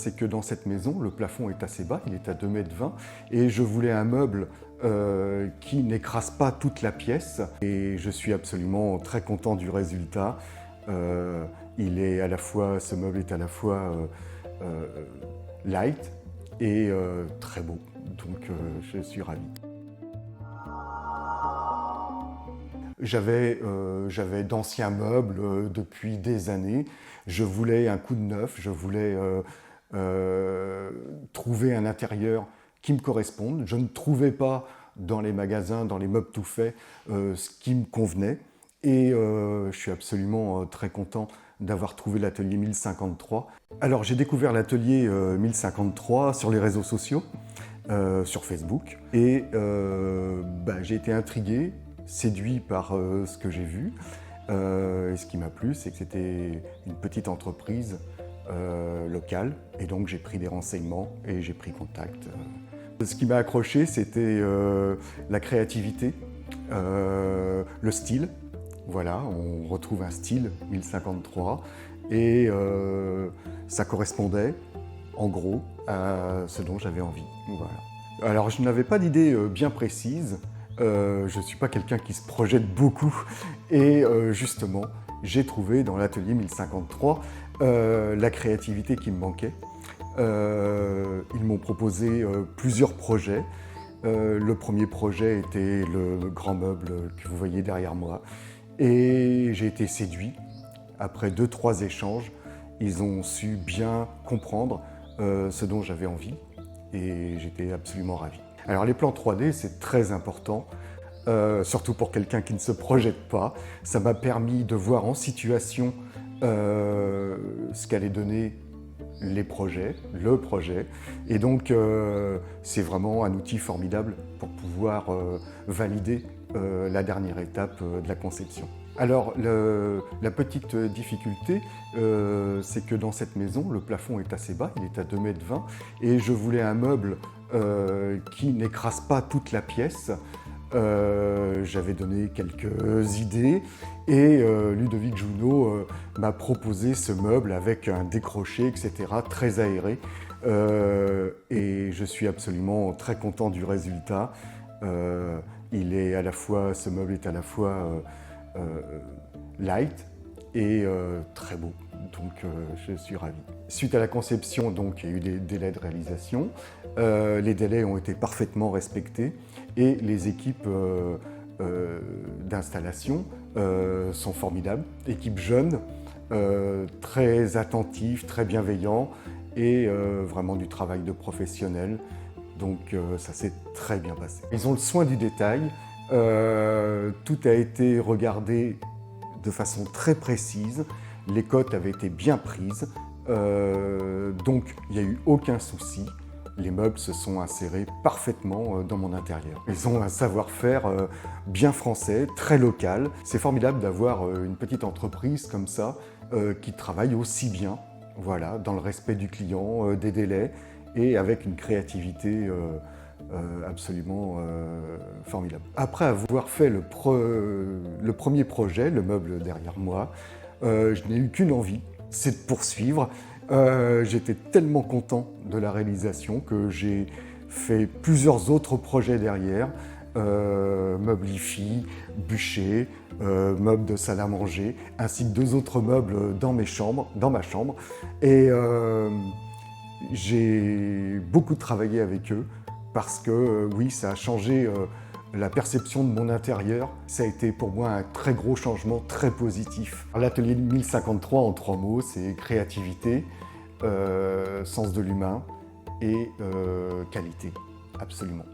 c'est que dans cette maison, le plafond est assez bas, il est à 2,20 m, et je voulais un meuble qui n'écrase pas toute la pièce. Et je suis absolument très content du résultat. Ce meuble est à la fois light et très beau, donc je suis ravi. J'avais d'anciens meubles depuis des années. Je voulais un coup de neuf, je voulais trouver un intérieur qui me corresponde. Je ne trouvais pas dans les magasins, dans les meubles tout faits, ce qui me convenait. Et je suis absolument très content d'avoir trouvé l'atelier 1053. Alors j'ai découvert l'atelier 1053 sur les réseaux sociaux, sur Facebook. Et j'ai été intrigué, séduit par ce que j'ai vu. Et ce qui m'a plu, c'est que c'était une petite entreprise locale. Et donc j'ai pris des renseignements et j'ai pris contact. Ce qui m'a accroché, c'était la créativité, le style. Voilà, on retrouve un style 1053 et ça correspondait en gros à ce dont j'avais envie. Voilà. Alors je n'avais pas d'idée bien précise, je ne suis pas quelqu'un qui se projette beaucoup et justement j'ai trouvé dans l'atelier 1053 la créativité qui me manquait. Ils m'ont proposé plusieurs projets. Le premier projet était le grand meuble que vous voyez derrière moi. Et j'ai été séduit. Après 2-3 échanges, ils ont su bien comprendre ce dont j'avais envie et j'étais absolument ravi. Alors les plans 3D, c'est très important, surtout pour quelqu'un qui ne se projette pas. Ça m'a permis de voir en situation ce qu'allait donner le projet. Et donc c'est vraiment un outil formidable pour pouvoir valider la dernière étape de la conception. Alors la petite difficulté, c'est que dans cette maison, le plafond est assez bas, il est à 2,20 m, et je voulais un meuble qui n'écrase pas toute la pièce. J'avais donné quelques idées et Ludovic Junot m'a proposé ce meuble avec un décroché, etc., très aéré. Et je suis absolument très content du résultat. Ce meuble est à la fois light et très beau, donc je suis ravi. Suite à la conception, donc, il y a eu des délais de réalisation. Les délais ont été parfaitement respectés et les équipes d'installation sont formidables. Équipe jeune, très attentive, très bienveillant et vraiment du travail de professionnel. Donc ça s'est très bien passé. Ils ont le soin du détail. Tout a été regardé de façon très précise. Les cotes avaient été bien prises. Donc il n'y a eu aucun souci. Les meubles se sont insérés parfaitement dans mon intérieur. Ils ont un savoir-faire bien français, très local. C'est formidable d'avoir une petite entreprise comme ça qui travaille aussi bien, voilà, dans le respect du client, des délais et avec une créativité absolument formidable. Après avoir fait le premier projet, le meuble derrière moi, je n'ai eu qu'une envie, c'est de poursuivre. J'étais tellement content de la réalisation que j'ai fait plusieurs autres projets derrière, meubles IFI, bûchers, meubles de salle à manger, ainsi que 2 autres meubles dans ma chambre. Et j'ai beaucoup travaillé avec eux parce que oui, ça a changé la perception de mon intérieur. Ça a été pour moi un très gros changement, très positif. L'atelier 1053 en 3 mots, c'est créativité, sens de l'humain et qualité, absolument.